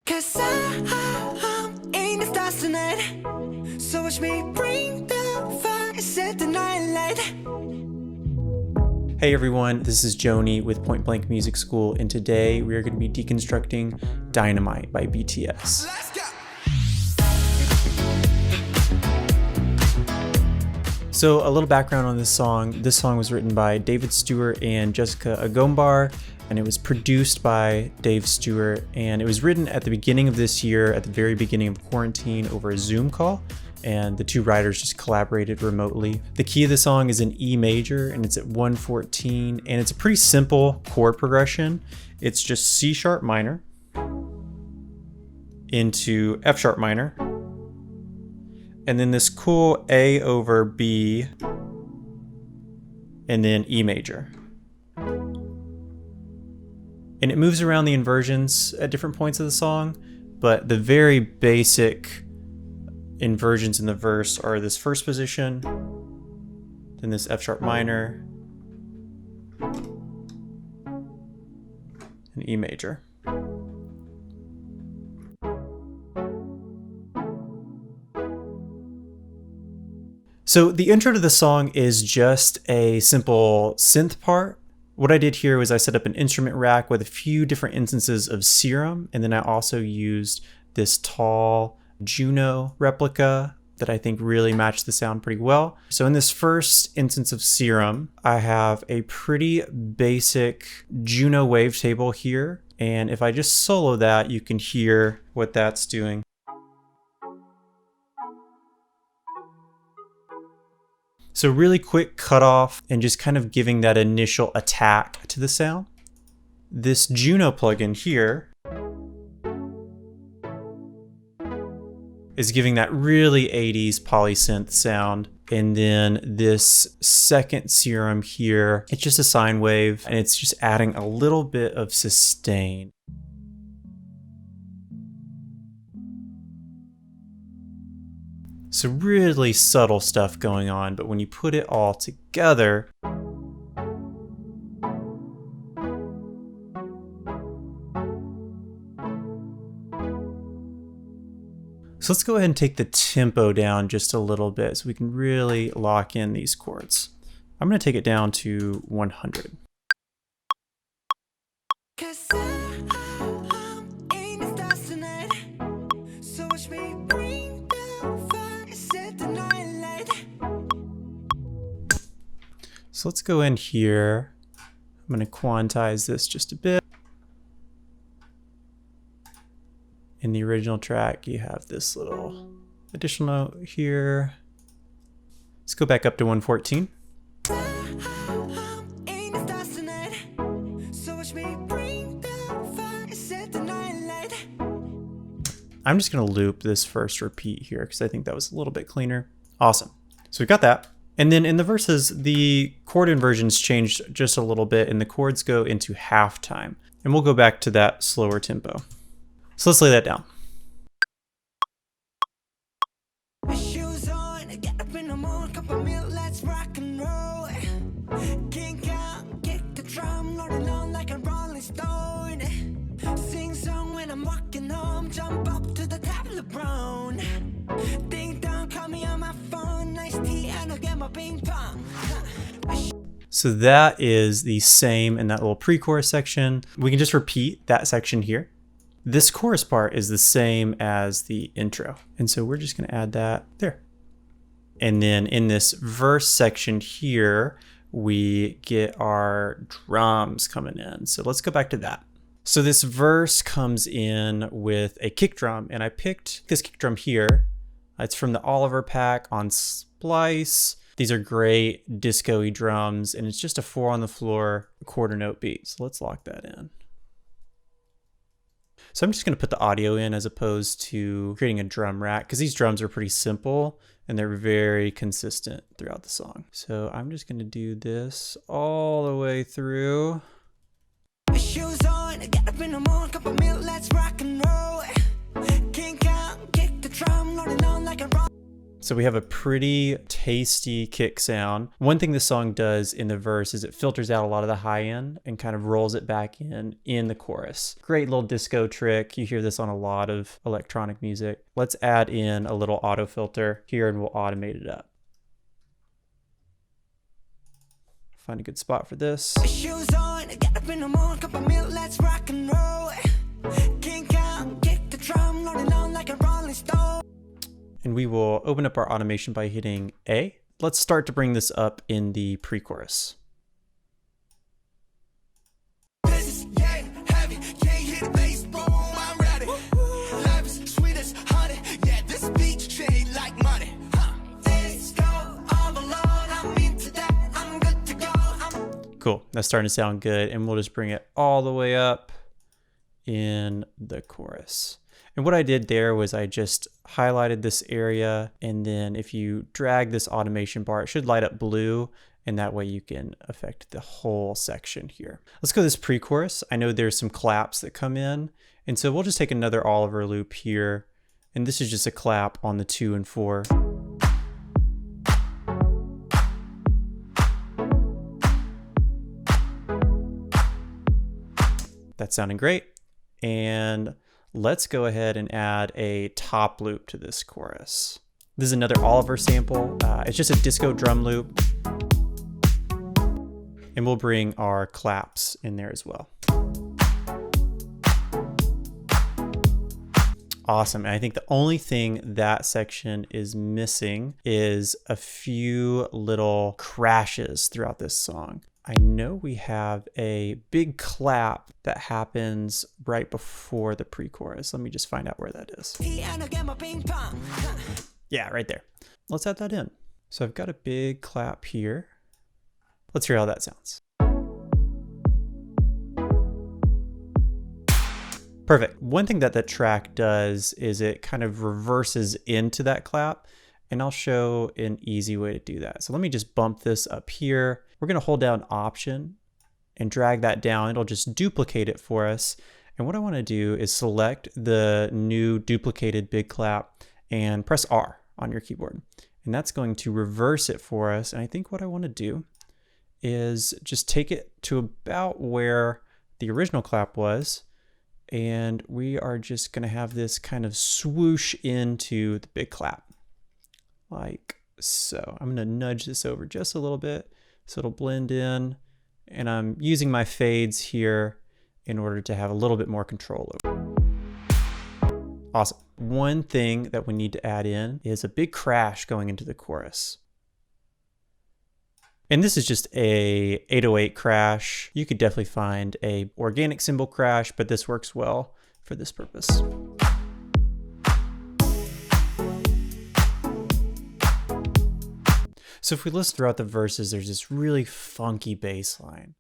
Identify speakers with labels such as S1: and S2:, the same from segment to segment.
S1: 'Cause I'm in the stars tonight. So watch me bring the fire, set the night light.
S2: Hey everyone, this is Jonie with Point Blank Music School, and today we are going to be deconstructing Dynamite by BTS.
S1: Let's go.
S2: So a little background on this song. This song was written by David Stewart and Jessica Agombar, and it was produced by Dave Stewart, and it was written at the beginning of this year, at the very beginning of quarantine, over a Zoom call, and the two writers just collaborated remotely. The key of the song is in E major, and it's at 114, and it's a pretty simple chord progression. It's just C sharp minor into F sharp minor, and then this cool A over B, and then E major. And it moves around the inversions at different points of the song, but the very basic inversions in the verse are this first position, then this F sharp minor, and E major. So the intro to the song is just a simple synth part. What I did here was I set up an instrument rack with a few different instances of Serum, and then I also used this tall Juno replica that I think really matched the sound pretty well. So in this first instance of Serum, I have a pretty basic Juno wavetable here, and if I just solo that, you can hear what that's doing. So really quick cutoff and just kind of giving that initial attack to the sound. This Juno plugin here is giving that really 80s polysynth sound. And then this second Serum here, it's just a sine wave, and it's just adding a little bit of sustain. So really subtle stuff going on, but when you put it all together, so let's go ahead and take the tempo down just a little bit so we can really lock in these chords. I'm going to take it down to 100. So let's go in here. I'm going to quantize this just a bit. In the original track, you have this little additional note here. Let's go back up to 114. I'm just going to loop this first repeat here because I think that was a little bit cleaner. Awesome. So we've got that. And then in the verses, the chord inversions changed just a little bit and the chords go into half time. And we'll go back to that slower tempo. So let's lay that down. So that is the same in that little pre-chorus section. We can just repeat that section here. This chorus part is the same as the intro. And so we're just going to add that there. And then in this verse section here, we get our drums coming in. So let's go back to that. So this verse comes in with a kick drum, and I picked this kick drum here. It's from the Oliver pack on Splice. These are great disco-y drums, and it's just a 4 on the floor quarter note beat. So let's lock that in. So I'm just going to put the audio in as opposed to creating a drum rack because these drums are pretty simple and they're very consistent throughout the song. So I'm just going to do this all the way through.
S1: Shoes on, get up in the morning, cup of milk, let's rock and roll. King Kong, kick the drum, rolling on like a rock.
S2: So we have a pretty tasty kick sound. One thing the song does in the verse is it filters out a lot of the high end and kind of rolls it back in the chorus. Great little disco trick. You hear this on a lot of electronic music. Let's add in a little auto filter here and we'll automate it up. Find a good spot for this.
S1: Shoes on, get up in the morning, cup of milk, let's rock and roll. King Kong, kick the drum, rolling on like a rolling stone.
S2: And we will open up our automation by hitting A. Let's start to bring this up in the pre-chorus.
S1: This is heavy, can't hit the bass, boom, I'm ready. Life is sweet as honey, yeah, this beach chain like money. Disco overload, I'm into that, I'm good to go.
S2: Cool, that's starting to sound good, and we'll just bring it all the way up in the chorus. And what I did there was I just highlighted this area, and then if you drag this automation bar, it should light up blue, and that way you can affect the whole section here. Let's go to this pre-chorus. I know there's some claps that come in, and so we'll just take another Oliver loop here, and this is just a clap on the 2 and 4. That's sounding great. And let's go ahead and add a top loop to this chorus. This is another Oliver sample. It's just a disco drum loop. And we'll bring our claps in there as well. Awesome. And I think the only thing that section is missing is a few little crashes throughout this song. I know we have a big clap that happens right before the pre-chorus. Let me just find out where that is. Yeah, right there. Let's add that in. So I've got a big clap here. Let's hear how that sounds. Perfect. One thing that track does is it kind of reverses into that clap, and I'll show an easy way to do that. So let me just bump this up here. We're going to hold down Option and drag that down. It'll just duplicate it for us. And what I want to do is select the new duplicated big clap and press R on your keyboard. And that's going to reverse it for us. And I think what I want to do is just take it to about where the original clap was. And we are just going to have this kind of swoosh into the big clap. Like so. I'm going to nudge this over just a little bit so it'll blend in, and I'm using my fades here in order to have a little bit more control over it. Awesome. One thing that we need to add in is a big crash going into the chorus. And this is just a 808 crash. You could definitely find a organic cymbal crash, but this works well for this purpose. So if we listen throughout the verses, there's this really funky bass line.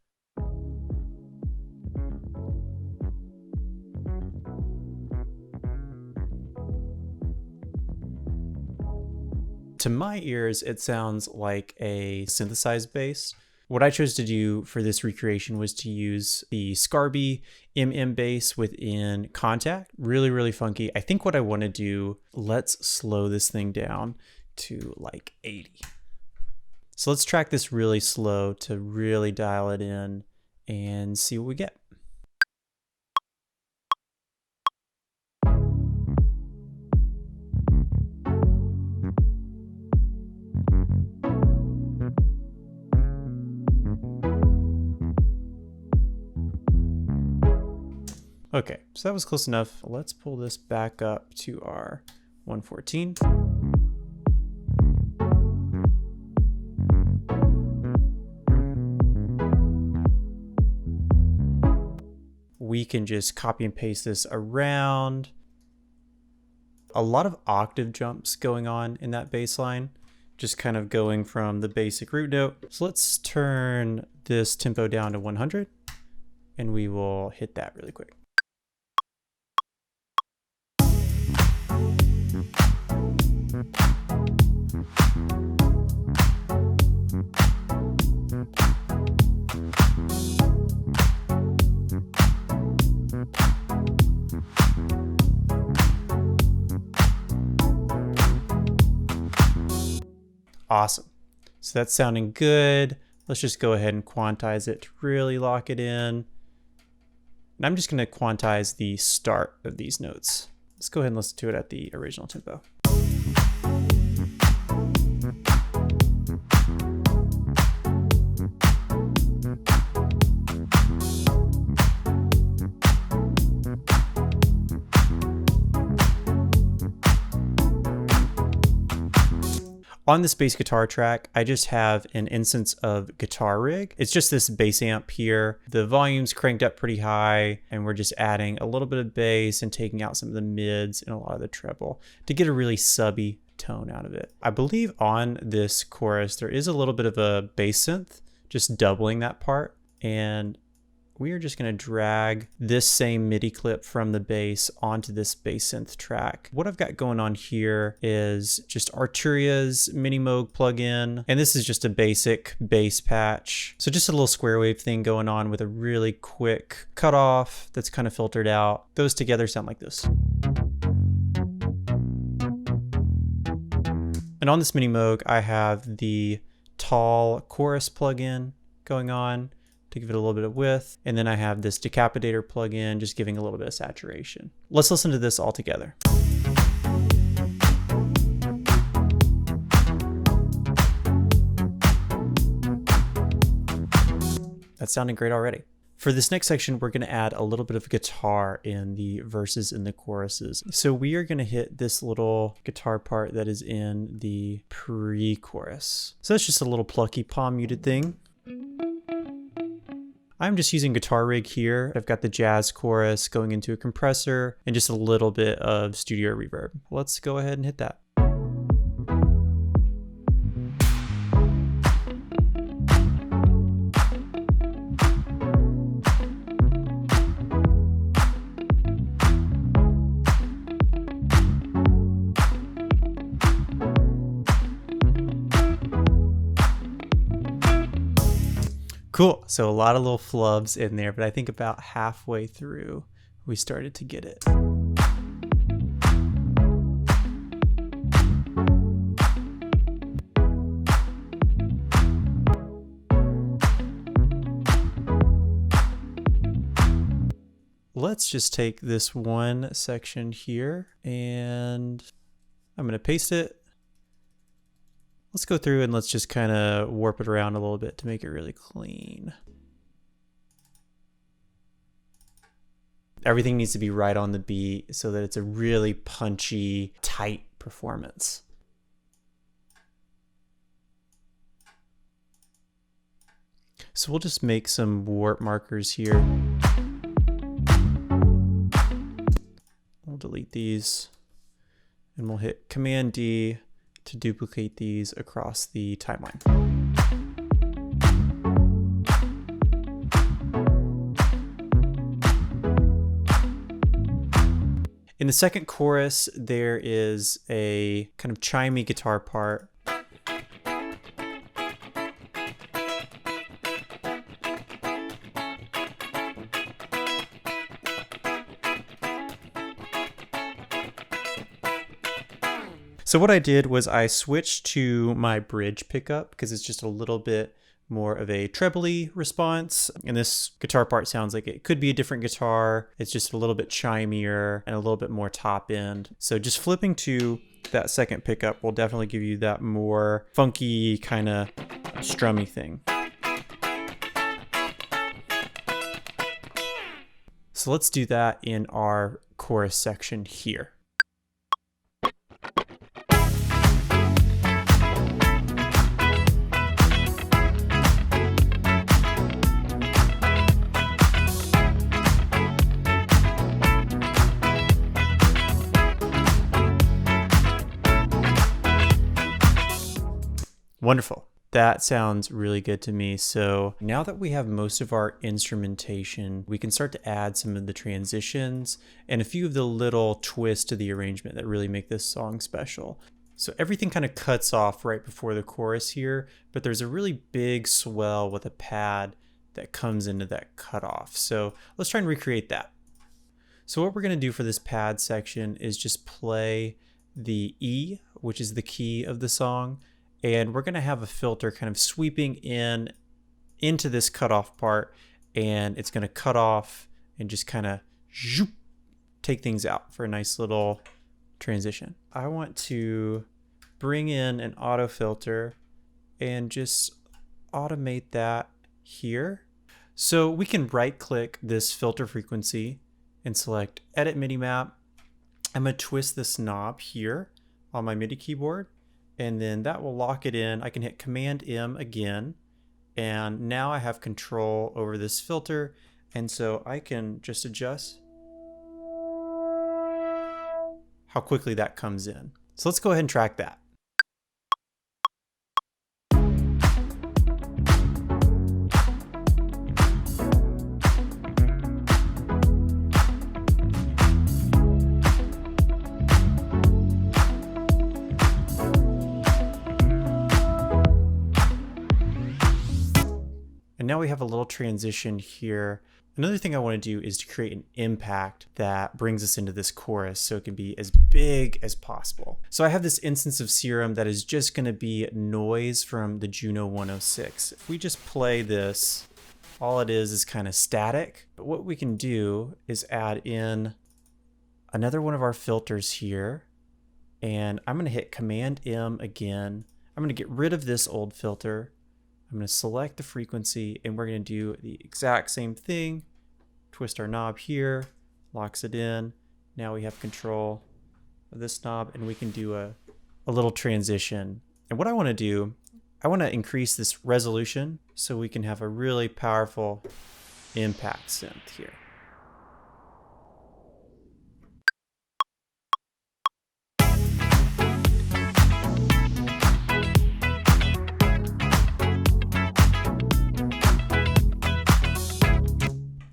S2: To my ears, it sounds like a synthesized bass. What I chose to do for this recreation was to use the Scarby MM bass within Contact. Really, really funky. I think what I want to do, let's slow this thing down to like 80. So let's track this really slow to really dial it in and see what we get. Okay, so that was close enough. Let's pull this back up to our 114. We can just copy and paste this around. A lot of octave jumps going on in that bass line, just kind of going from the basic root note. So let's turn this tempo down to 100 and we will hit that really quick. Awesome. So that's sounding good. Let's just go ahead and quantize it to really lock it in. And I'm just going to quantize the start of these notes. Let's go ahead and listen to it at the original tempo. On this bass guitar track, I just have an instance of Guitar Rig. It's just this bass amp here. The volume's cranked up pretty high, and we're just adding a little bit of bass and taking out some of the mids and a lot of the treble to get a really subby tone out of it. I believe on this chorus, there is a little bit of a bass synth, just doubling that part. And we are just going to drag this same MIDI clip from the bass onto this bass synth track. What I've got going on here is just Arturia's Mini Moog plugin, and this is just a basic bass patch. So just a little square wave thing going on with a really quick cutoff that's kind of filtered out. Those together sound like this. And on this Mini Moog, I have the Tall chorus plugin going on to give it a little bit of width. And then I have this Decapitator plugin, just giving a little bit of saturation. Let's listen to this all together. That's sounding great already. For this next section, we're going to add a little bit of guitar in the verses and the choruses. So we are going to hit this little guitar part that is in the pre-chorus. So that's just a little plucky palm muted thing. I'm just using Guitar Rig here. I've got the jazz chorus going into a compressor and just a little bit of studio reverb. Let's go ahead and hit that. Cool, so a lot of little flubs in there, but I think about halfway through, we started to get it. Let's just take this one section here and I'm gonna paste it. Let's go through and let's just kind of warp it around a little bit to make it really clean. Everything needs to be right on the beat so that it's a really punchy, tight performance. So we'll just make some warp markers here. We'll delete these and we'll hit Command D to duplicate these across the timeline. In the second chorus, there is a kind of chimey guitar part. So what I did was I switched to my bridge pickup because it's just a little bit more of a trebly response. And this guitar part sounds like it could be a different guitar. It's just a little bit chimier and a little bit more top end. So just flipping to that second pickup will definitely give you that more funky kind of strummy thing. So let's do that in our chorus section here. Wonderful. That sounds really good to me. So now that we have most of our instrumentation, we can start to add some of the transitions and a few of the little twists to the arrangement that really make this song special. So everything kind of cuts off right before the chorus here, but there's a really big swell with a pad that comes into that cutoff. So let's try and recreate that. So what we're going to do for this pad section is just play the E, which is the key of the song, and we're gonna have a filter kind of sweeping in into this cutoff part, and it's gonna cut off and just kind of take things out for a nice little transition. I want to bring in an auto filter and just automate that here. So we can right click this filter frequency and select edit MIDI map. I'm gonna twist this knob here on my MIDI keyboard, and then that will lock it in. I can hit Command M again, and now I have control over this filter, and so I can just adjust how quickly that comes in. So let's go ahead and track that. And now we have a little transition here. Another thing I want to do is to create an impact that brings us into this chorus so it can be as big as possible. So I have this instance of Serum that is just going to be noise from the Juno 106. If we just play this, all it is kind of static. But what we can do is add in another one of our filters here. And I'm going to hit Command M again. I'm going to get rid of this old filter. I'm going to select the frequency, and we're going to do the exact same thing. Twist our knob here, locks it in. Now we have control of this knob, and we can do a little transition. And what I want to do, I want to increase this resolution so we can have a really powerful impact synth here.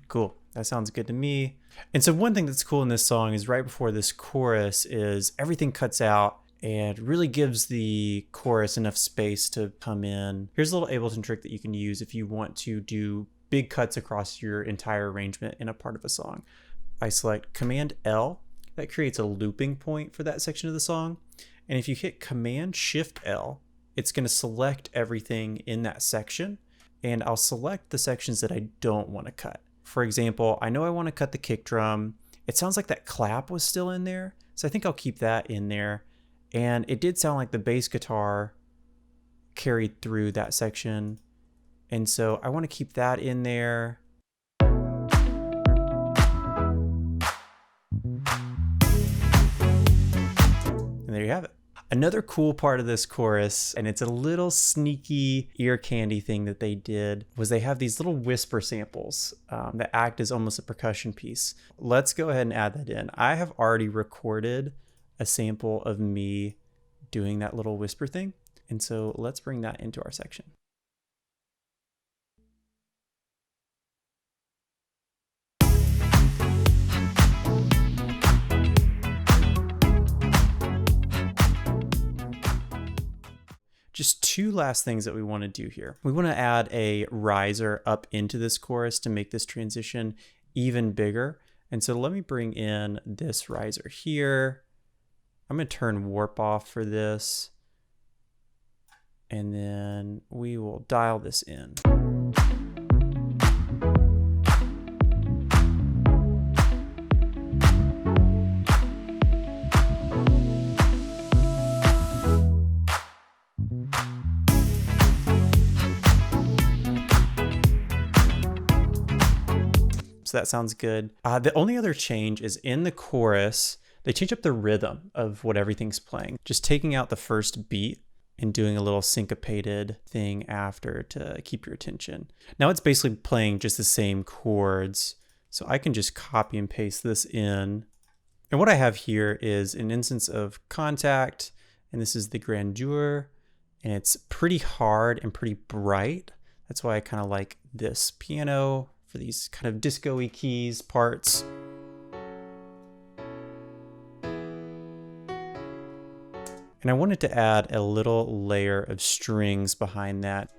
S2: Cool. That sounds good to me. And so one thing that's cool in this song is right before this chorus is everything cuts out and really gives the chorus enough space to come in. Here's a little Ableton trick that you can use if you want to do big cuts across your entire arrangement in a part of a song. I select Command L. That creates a looping point for that section of the song. And if you hit Command Shift L, it's going to select everything in that section. And I'll select the sections that I don't want to cut. For example, I know I want to cut the kick drum. It sounds like that clap was still in there, so I think I'll keep that in there. And it did sound like the bass guitar carried through that section. And so I want to keep that in there. And there you have it. Another cool part of this chorus, and it's a little sneaky ear candy thing that they did, was they have these little whisper samples that act as almost a percussion piece. Let's go ahead and add that in. I have already recorded a sample of me doing that little whisper thing. And so let's bring that into our section. Just two last things that we want to do here. We want to add a riser up into this chorus to make this transition even bigger. And so let me bring in this riser here. I'm going to turn warp off for this. And then we will dial this in. So that sounds good. The only other change is in the chorus, they change up the rhythm of what everything's playing. Just taking out the first beat and doing a little syncopated thing after to keep your attention. Now it's basically playing just the same chords. So I can just copy and paste this in. And what I have here is an instance of Contact, and this is the Grandeur, and it's pretty hard and pretty bright. That's why I kind of like this piano for these kind of disco-y keys parts. And I wanted to add a little layer of strings behind that.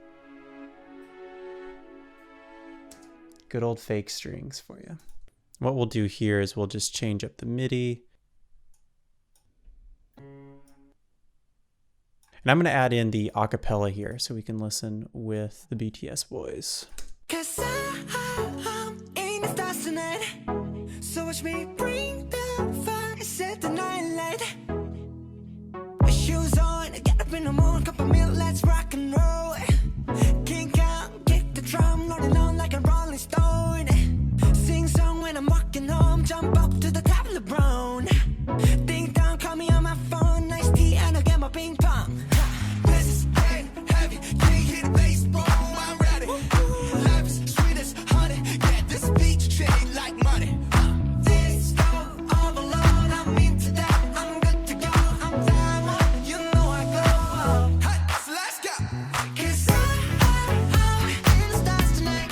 S2: Good old fake strings for you. What we'll do here is we'll just change up the MIDI. And And I'm going to add in the acapella here so we can listen with the BTS boys.
S1: 'Cause I'm in the stars tonight. So watch me bring the fire, set the night light. My shoes on, get up in the morning, cup of milk, let's rock and roll. King Kong, kick the drum, rolling on like a rolling stone. Sing song when I'm walking home, jump up to the top of the brown. Ding dong, call me on my phone, nice tea and I'll get my ping pong. This is getting heavy, can't hit the bass, boom, I'm ready. Life is sweet as honey, yeah, this beach chain like money. This go overload, I'm into that, I'm good to go, I'm down, you know I go. Hey, so let's go. 'Cause I'm in the stars tonight.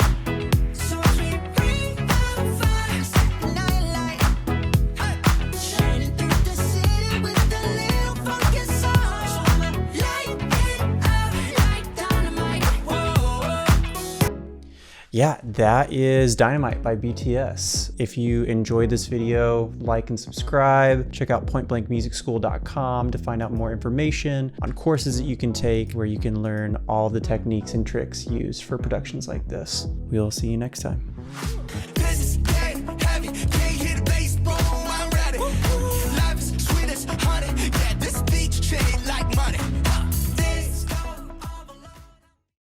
S1: So watch me bring the fire, set the night light. Hey, shining through the city with a little funky song. So I'ma light it up like dynamite. Whoa.
S2: Yeah, that is Dynamite by BTS. If you enjoyed this video, like and subscribe. Check out pointblankmusicschool.com to find out more information on courses that you can take where you can learn all the techniques and tricks used for productions like this. We'll see you next time.